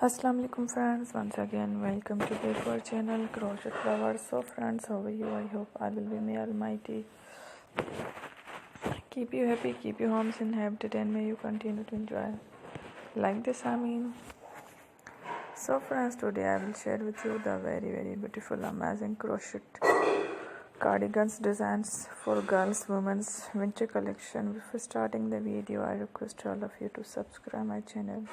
Assalamu alaikum friends, once again welcome to our channel Crochet Lovers. So friends, how are you? I hope I will be may almighty keep you happy, keep your homes inhabited, and may you continue to enjoy like this. So friends, today I will share with you the very beautiful amazing crochet cardigans designs for girls women's winter collection. Before starting the video, I request all of you to subscribe my channel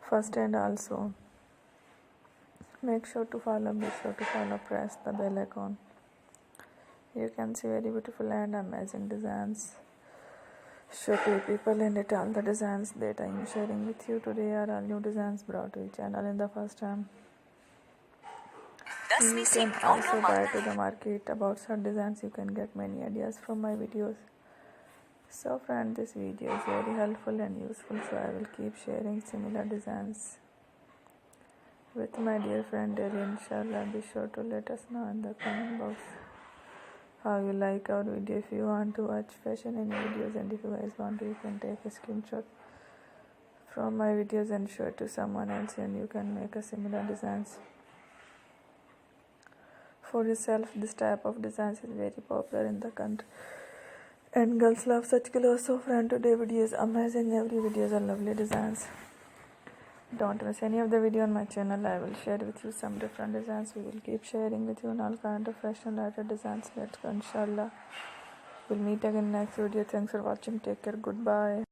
first, and also be sure to follow, press the bell icon. You can see very beautiful and amazing designs show to people, and it all the designs that I am sharing with you today are all new designs brought to your channel in the first time. You can also buy to the market about such designs. You can get many ideas from my videos. So friend, this video is very helpful and useful, so I will keep sharing similar designs with my dear friend daily, inshallah. Be sure to let us know in the comment box how you like our video. If you want to watch fashion and videos, and if you guys want to, you can take a screenshot from my videos and show it to someone else, and you can make a similar designs for yourself. This type of designs is very popular in the country, and girls love such clothes. So friend, today video is amazing. Every videos are lovely designs. Don't miss any of the video on my channel. I will share with you some different designs. We will keep sharing with you on all kind of fashion related designs. Let's go, inshallah. We'll meet again next video. Thanks for watching. Take care. Goodbye.